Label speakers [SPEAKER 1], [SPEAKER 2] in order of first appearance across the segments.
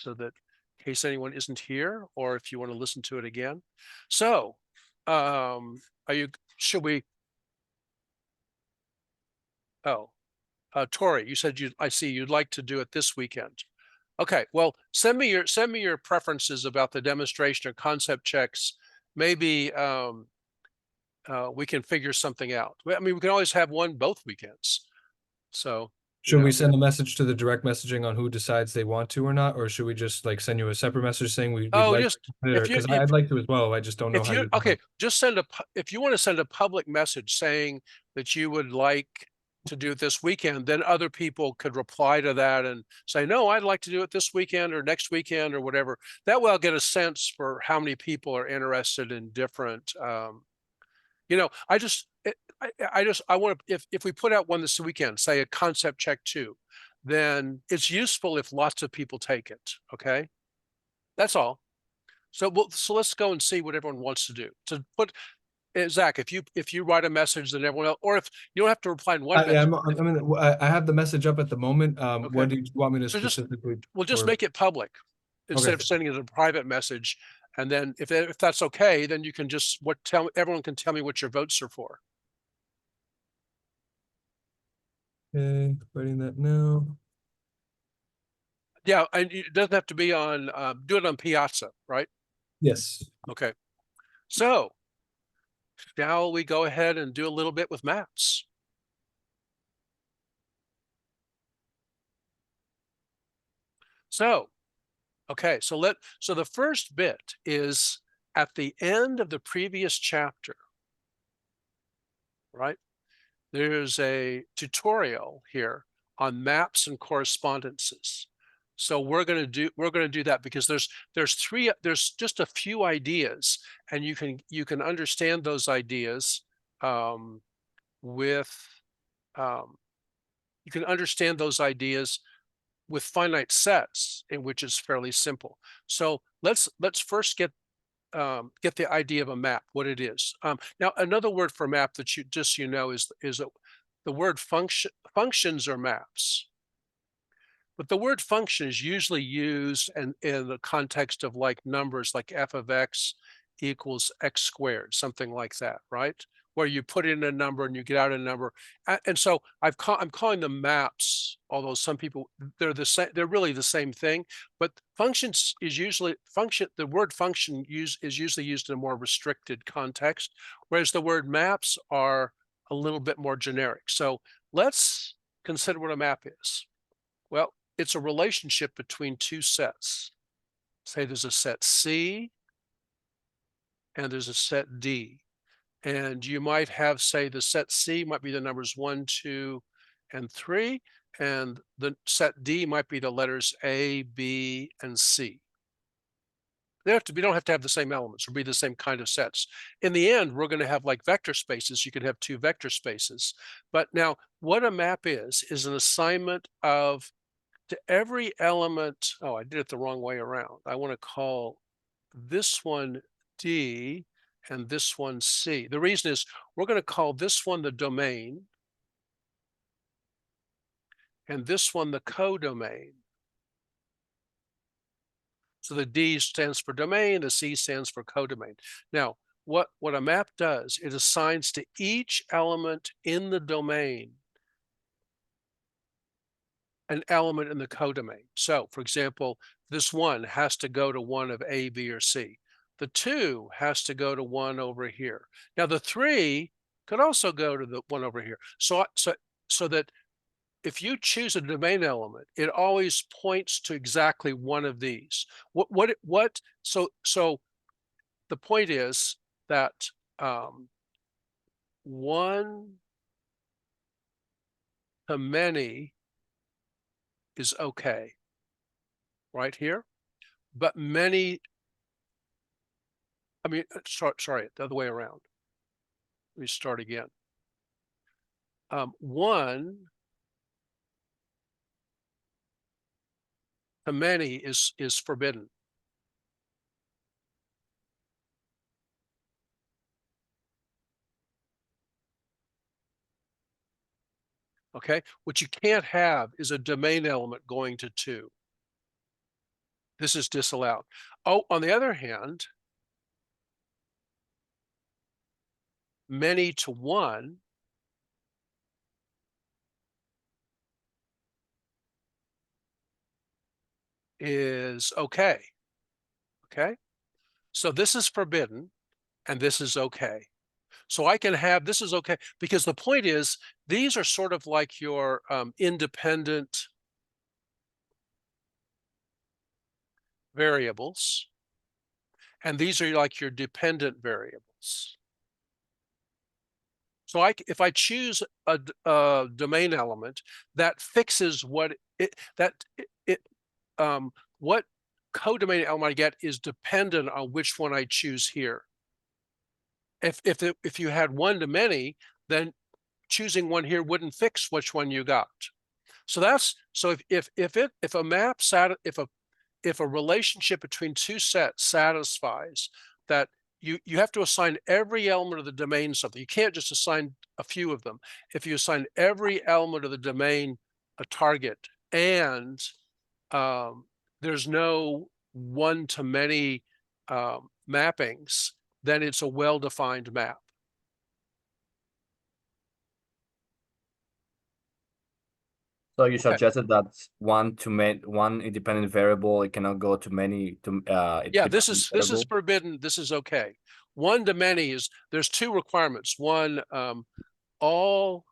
[SPEAKER 1] so that in case anyone isn't here, or if you want to listen to it again. So, are you, should we, oh, Tori, you said I see you'd like to do it this weekend. Okay, well, send me your preferences about the demonstration or concept checks. Maybe we can figure something out. I mean, we can always have one both weekends. So, you
[SPEAKER 2] Should we
[SPEAKER 1] know,
[SPEAKER 2] send a message to the direct messaging on who decides they want to or not, or should we just like send you a separate message saying we'd
[SPEAKER 1] oh,
[SPEAKER 2] like
[SPEAKER 1] just
[SPEAKER 2] to consider?
[SPEAKER 1] if you
[SPEAKER 2] Because I'd like to as well. I just don't know
[SPEAKER 1] if
[SPEAKER 2] how
[SPEAKER 1] you
[SPEAKER 2] you do
[SPEAKER 1] okay,
[SPEAKER 2] it.
[SPEAKER 1] just if you want to send a public message saying that you would like to do it this weekend, then other people could reply to that and say, no, I'd like to do it this weekend or next weekend or whatever. That way I'll get a sense for how many people are interested in different I just I want to, if we put out one this weekend, say a concept check two, then it's useful if lots of people take it. Okay. That's all. So let's go and see what everyone wants to do. To put Zach, if you write a message, then everyone else, or if you don't have to reply in one
[SPEAKER 2] Yeah,
[SPEAKER 1] message.
[SPEAKER 2] I mean, I have the message up at the moment.
[SPEAKER 1] Okay.
[SPEAKER 2] What do you want me to
[SPEAKER 1] So
[SPEAKER 2] specifically
[SPEAKER 1] we'll just
[SPEAKER 2] for?
[SPEAKER 1] make it public instead
[SPEAKER 2] Okay.
[SPEAKER 1] of sending it as a private message. And then if that's okay, then you can just tell everyone can tell me what your votes are for.
[SPEAKER 2] Okay, writing that now.
[SPEAKER 1] Yeah, and it doesn't have to be on. Do it on Piazza, right?
[SPEAKER 2] Yes.
[SPEAKER 1] Okay. So shall we go ahead and do a little bit with maps? So, okay, so the first bit is at the end of the previous chapter, right? There's a tutorial here on maps and correspondences. So we're going to do that because there's just a few ideas, and you can understand those ideas with um, you can understand those ideas with finite sets, in which is fairly simple. So let's first get the idea of a map, what it is. Now, another word for map that is the word functions or maps. But the word function is usually used in the context of like numbers, like f of x equals x squared, something like that, right? Where you put in a number and you get out a number. And so I'm calling them maps, although some people, they're the same, they're really the same thing. But functions is usually the word function is usually used in a more restricted context, whereas the word maps are a little bit more generic. So let's consider what a map is. Well, it's a relationship between two sets. Say there's a set C and there's a set D. And you might have, say, the set C might be the numbers 1, 2, and 3, and the set D might be the letters A, B, and C. We don't have to have the same elements or be the same kind of sets. In the end, we're going to have like vector spaces. You could have two vector spaces. But now what a map is an assignment of to every element. Oh, I did it the wrong way around. I want to call this one D and this one C. The reason is we're going to call this one the domain and this one the codomain. So the D stands for domain, the C stands for codomain. Now, what a map does, it assigns to each element in the domain an element in the codomain. So, for example, this one has to go to one of A, B, or C. The 2 has to go to one over here. Now, the 3 could also go to the one over here. So that if you choose a domain element, it always points to exactly one of these. So the point is that one to many is okay right here, but many, I mean, sorry, the other way around. Let me start again. One to many is forbidden. Okay, what you can't have is a domain element going to 2. This is disallowed. Oh, on the other hand, many to one is okay. Okay. So this is forbidden and this is okay. So I can have, this is okay, because the point is, these are sort of like your independent variables, and these are like your dependent variables. So if I choose a domain element that fixes what what codomain element I get is dependent on which one I choose here. If you had one to many, then choosing one here wouldn't fix which one you got. So that's, so if a map if a relationship between two sets satisfies that, you have to assign every element of the domain something. You can't just assign a few of them. If you assign every element of the domain a target, and there's no one-to-many mappings, then it's a well-defined map.
[SPEAKER 3] So you
[SPEAKER 1] Okay.
[SPEAKER 3] suggested that one independent variable, it cannot go to many
[SPEAKER 1] Yeah, this
[SPEAKER 3] independent
[SPEAKER 1] is
[SPEAKER 3] variable?
[SPEAKER 1] forbidden. This is okay. One to many is, there's two requirements. One, all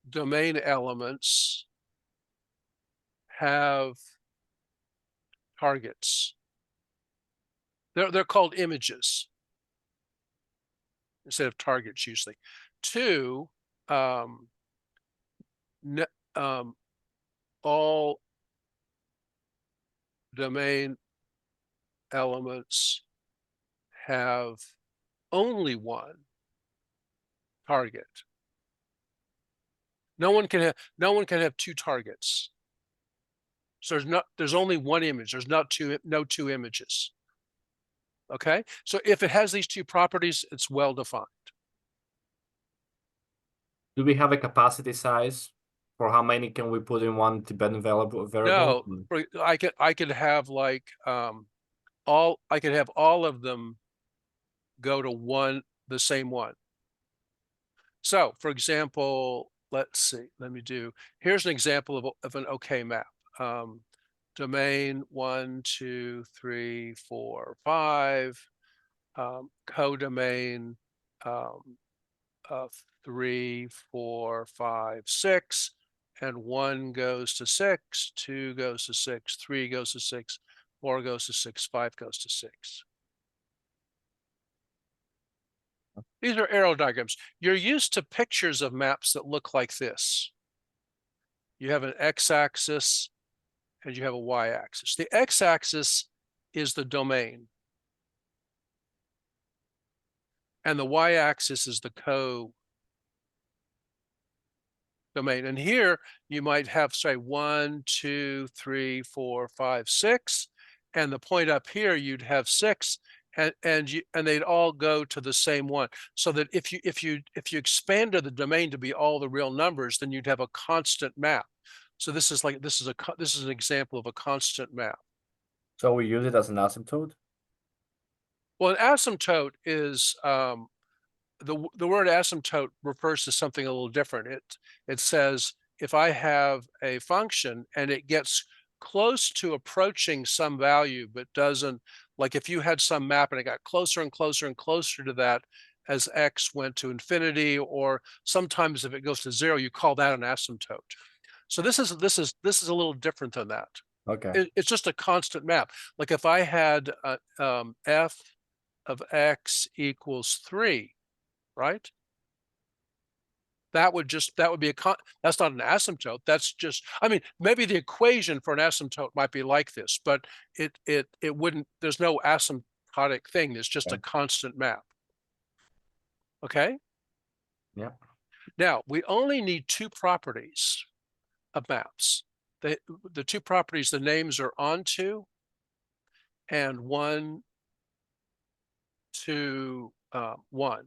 [SPEAKER 1] domain elements have targets. They're called images instead of targets usually. Two, all domain elements have only one target. No one can have two targets. So there's only one image. There's no two images. Okay, so if it has these two properties, it's well defined.
[SPEAKER 3] Do we have a capacity size for how many can we put in one dependent variable?
[SPEAKER 1] No, I could have like I could have all of them go to the same one. So for example, let's see, here's an example of an okay map. Domain 1, 2, 3, 4, 5, codomain 3, 4, 5, 6, and 1 goes to 6, 2 goes to 6, 3 goes to 6, 4 goes to 6, 5 goes to 6. These are arrow diagrams. You're used to pictures of maps that look like this. You have an x-axis and you have a y-axis. The x-axis is the domain, and the y-axis is the co-domain. And here you might have, say, 1, 2, 3, 4, 5, 6, and the point up here you'd have 6, and they'd all go to the same one. So that if you expanded the domain to be all the real numbers, then you'd have a constant map. So this is an example of a constant map.
[SPEAKER 3] So we use it as an asymptote?
[SPEAKER 1] Well, an asymptote is the word asymptote refers to something a little different. It says if I have a function and it gets close to approaching some value but doesn't, like if you had some map and it got closer and closer and closer to that as x went to infinity, or sometimes if it goes to 0, you call that an asymptote. So this is a little different than that.
[SPEAKER 3] Okay.
[SPEAKER 1] It's just a constant map. Like if I had f of x equals 3, right? That would be that's not an asymptote. That's just, I mean, maybe the equation for an asymptote might be like this, but it wouldn't, there's no asymptotic thing. There's just a constant map. Okay.
[SPEAKER 3] Yeah.
[SPEAKER 1] Now we only need two properties of maps. The two properties, the names are onto and 1 to 1.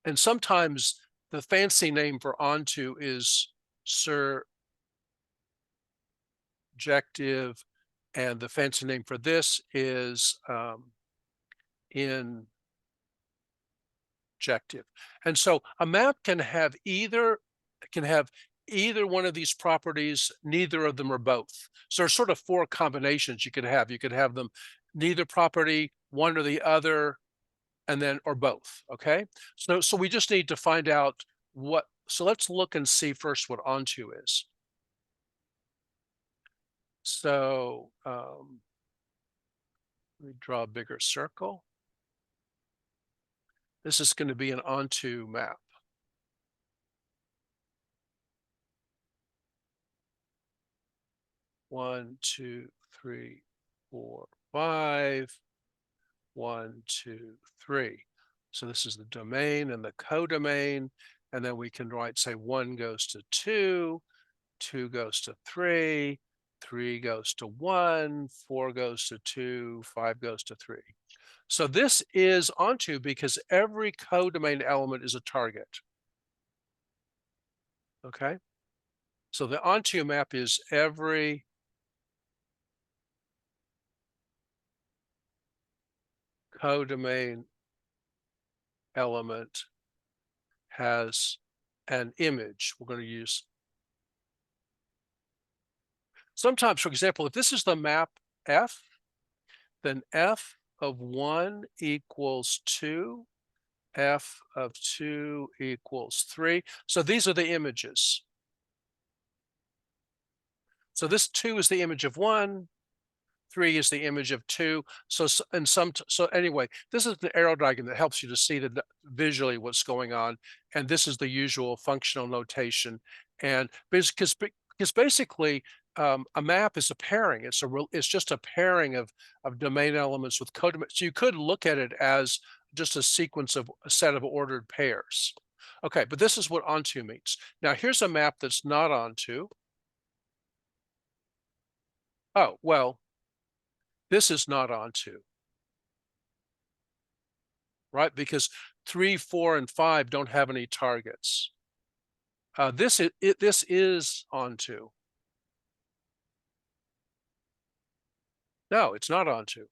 [SPEAKER 1] And sometimes the fancy name for onto is sur objective, and the fancy name for this is injective. And so a map can have either one of these properties, neither of them, or both. So there's sort of four combinations you could have. You could have them neither property, one or the other, and then or both. Okay. So we just need to find out what. So let's look and see first what onto is. So let me draw a bigger circle. This is going to be an onto map. One, two, three, four, 5. 1, 2, 3. So this is the domain and the codomain, and then we can write, say, 1 goes to 2, 2 goes to 3, 3 goes to 1, 4 goes to 2, 5 goes to 3. So this is onto because every codomain element is a target. Okay. So the onto map is every codomain element has an image. We're going to use. Sometimes, for example, if this is the map F, then F of 1 equals 2, F of 2 equals 3. So these are the images. So this 2 is the image of 1, 3 is the image of 2. So anyway, this is the arrow diagram that helps you to see visually what's going on. And this is the usual functional notation. And because basically a map is a pairing. It's just a pairing of domain elements with codomain. So you could look at it as just a sequence of a set of ordered pairs. Okay, but this is what onto means. Now here's a map that's not onto. Oh, well, this is not onto, right? Because 3, 4, and 5 don't have any targets. This is onto. No, it's not onto.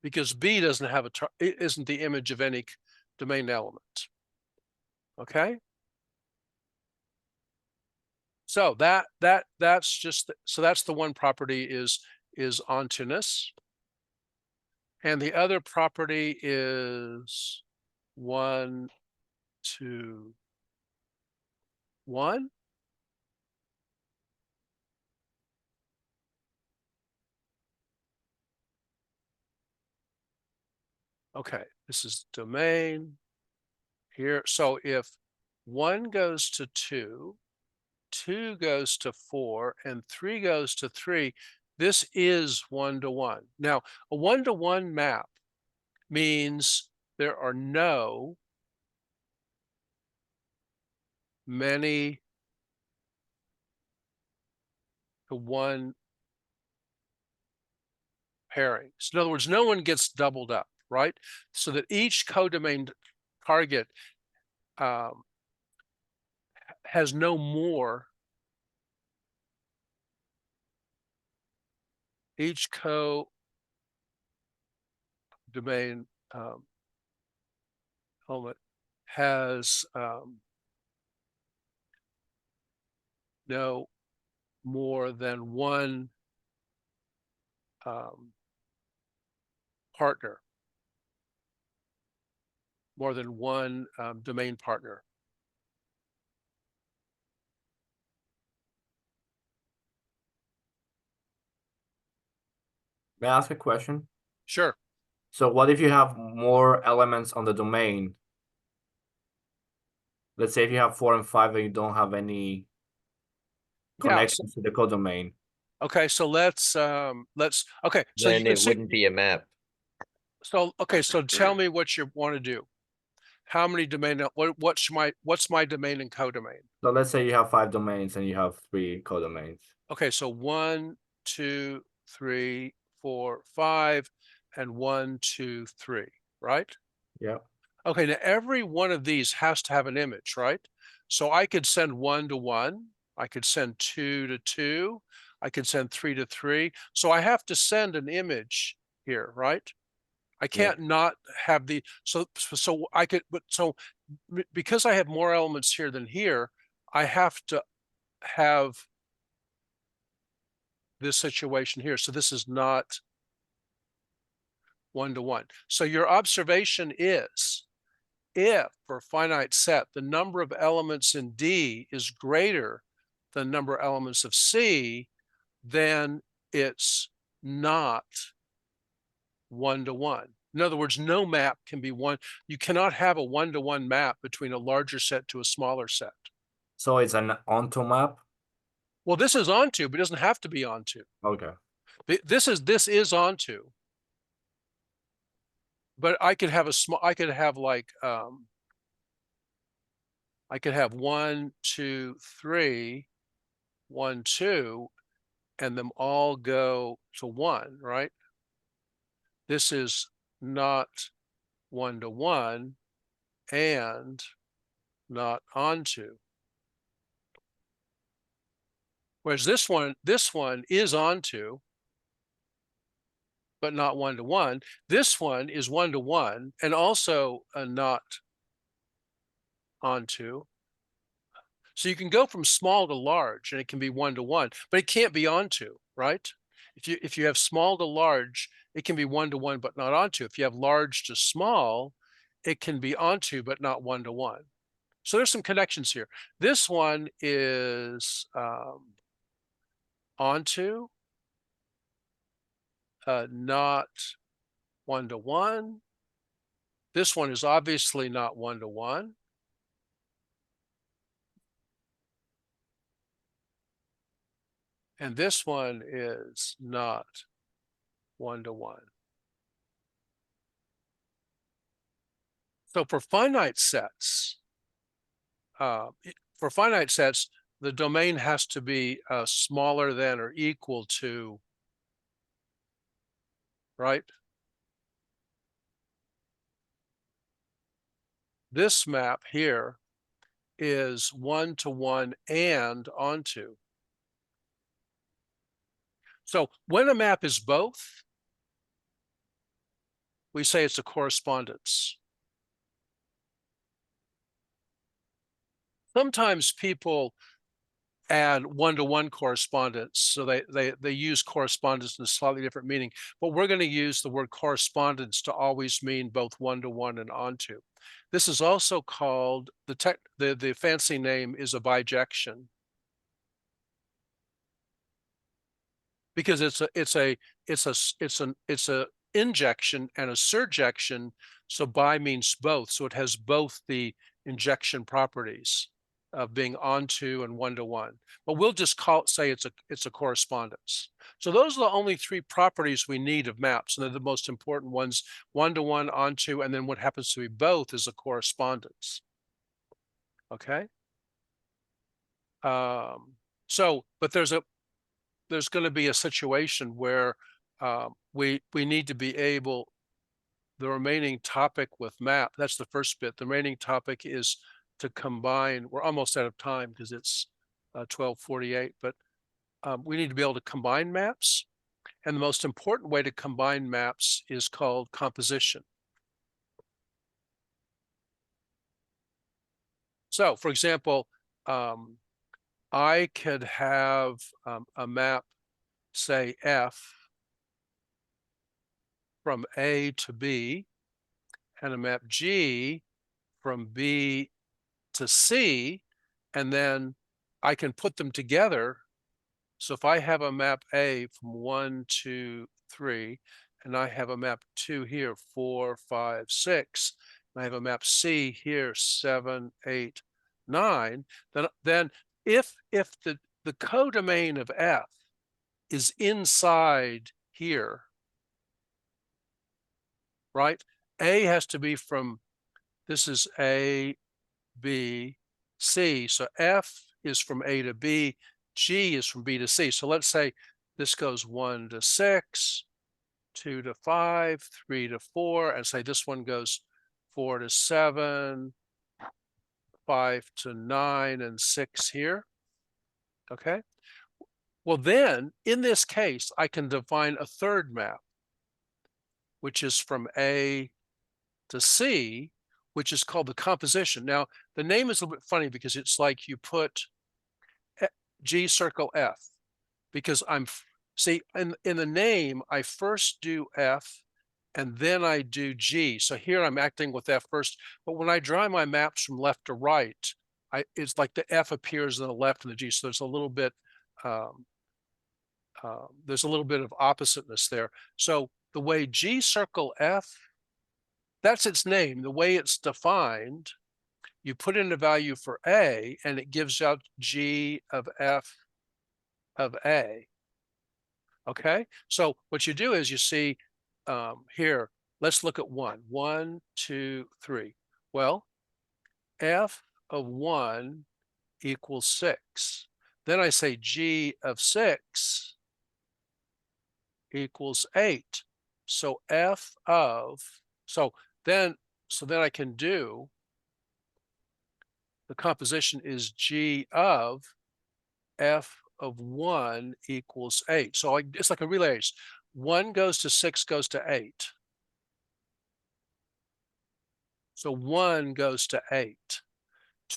[SPEAKER 1] Because B doesn't have it isn't the image of any domain element. Okay. So that's just so that's the one property is ontoness, and the other property is 1, 2, 1. Okay, this is domain here. So if 1 goes to 2, 2 goes to 4, and 3 goes to 3, this is 1-to-1. Now, a 1-to-1 map means there are no many to 1 pairings. In other words, no one gets doubled up, right? So that each codomain target has no more. Each codomain element has no more than one partner, more than one domain partner.
[SPEAKER 3] May I ask a question?
[SPEAKER 1] Sure.
[SPEAKER 3] So what if you have more elements on the domain? Let's say if you have 4 and 5 and you don't have any connections to the codomain.
[SPEAKER 1] Okay, so let's okay. So
[SPEAKER 4] Then
[SPEAKER 1] you can
[SPEAKER 4] it
[SPEAKER 1] see,
[SPEAKER 4] wouldn't be a map.
[SPEAKER 1] so okay, so tell me what you want to do. How many domain? What's my domain and codomain?
[SPEAKER 3] So let's say you have 5 domains and you have 3 codomains.
[SPEAKER 1] Okay, so 1, 2, 3, 4, 5. and 1, 2, 3, right?
[SPEAKER 3] Yeah.
[SPEAKER 1] Okay, now every one of these has to have an image, right? So I could send 1 to 1, I could send 2 to 2, I could send 3 to 3. So I have to send an image here, right? I can't not have the, so I could, but so because I have more elements here than here, I have to have this situation here. So this is not 1 to 1. So your observation is, if for a finite set, the number of elements in D is greater than the number of elements of C, then it's not 1 to 1. In other words, no map can be one. You cannot have a 1 to 1 map between a larger set to a smaller set.
[SPEAKER 3] So it's an onto map.
[SPEAKER 1] Well, this is onto, but it doesn't have to be onto.
[SPEAKER 3] Okay.
[SPEAKER 1] This is onto. But I could have a small, I could have like, I could have 1, 2, 3, 1, 2, and them all go to 1, right? This is not 1 to 1 and not onto. Whereas this one is onto, but not 1 to 1. This one is 1 to 1 and also not onto. So you can go from small to large and it can be 1 to 1, but it can't be onto, right? If you have small to large, it can be 1 to 1, but not onto. If you have large to small, it can be onto, but not 1 to 1. So there's some connections here. This one is onto, not 1 to 1. This one is obviously not 1 to 1. And this one is not 1 to 1. So for finite sets, the domain has to be smaller than or equal to, right? This map here is 1 to 1 and onto. So when a map is both, we say it's a correspondence. Sometimes people add 1 to 1 correspondence, so they use correspondence in a slightly different meaning, but we're going to use the word correspondence to always mean both 1 to 1 and onto. This is also called, the fancy name is a bijection, because it's a injection and a surjection. So bi means both, so it has both the injection properties of being onto and 1 to 1. But we'll just say it's a correspondence. So those are the only 3 properties we need of maps, and they're the most important ones: 1 to 1, onto, and then what happens to be both is a correspondence. Okay. But there's going to be a situation where we need to be able, the remaining topic with map, that's the first bit. The remaining topic is to combine. We're almost out of time because it's 12:48, but we need to be able to combine maps. And the most important way to combine maps is called composition. So for example, I could have a map, say F from A to B, and a map G from B to C, and then I can put them together. So if I have a map A from 1, 2, 3, and I have a map 2 here, 4, 5, 6, and I have a map C here, 7, 8, 9, then if the codomain of F is inside here, right? A has to be from, this is A, B, C. So F is from A to B, G is from B to C. So let's say this goes 1 to 6, 2 to 5, 3 to 4, and say this one goes 4 to 7, 5 to 9, and 6 here. Okay. Well, then in this case, I can define a third map, which is from A to C, which is called the composition. Now, the name is a little bit funny because it's like you put G circle F, because see, in the name, I first do F and then I do G. So here I'm acting with F first, but when I draw my maps from left to right, it's like the F appears on the left and the G. So there's a little bit of oppositeness there. So the way G circle F, that's its name. The way it's defined, you put in a value for A and it gives out G of F of A. Okay, so what you do is you see here, let's look at 1. 1, 2, 3. Well, F of 1 equals 6. Then I say G of 6 equals 8. So F of, so then I can do, the composition is G of F of 1 equals 8. So it's like a relay race. 1 goes to 6 goes to 8. So 1 goes to 8.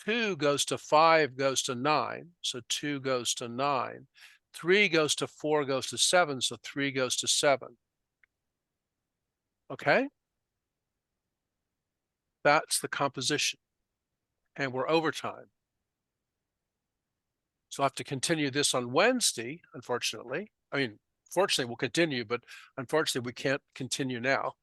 [SPEAKER 1] 2 goes to 5 goes to 9. So 2 goes to 9. 3 goes to 4 goes to 7. So 3 goes to 7. Okay? That's the composition. And we're over time. So I'll have to continue this on Wednesday, unfortunately. I mean, fortunately, we'll continue, but unfortunately, we can't continue now.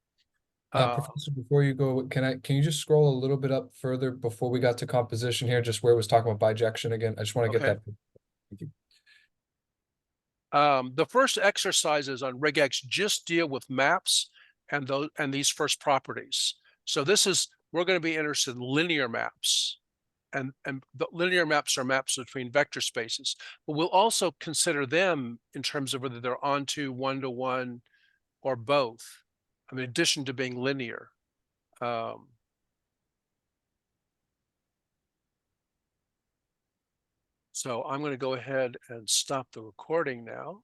[SPEAKER 2] Professor, before you go, can you just scroll a little bit up further before we got to composition here, just where it was talking about bijection again? I just want to get that. Thank you.
[SPEAKER 1] The first exercises on regex just deal with maps and these first properties. So we're going to be interested in linear maps. And the linear maps are maps between vector spaces, but we'll also consider them in terms of whether they're onto, one-to-one, or both, in addition to being linear. So I'm going to go ahead and stop the recording now.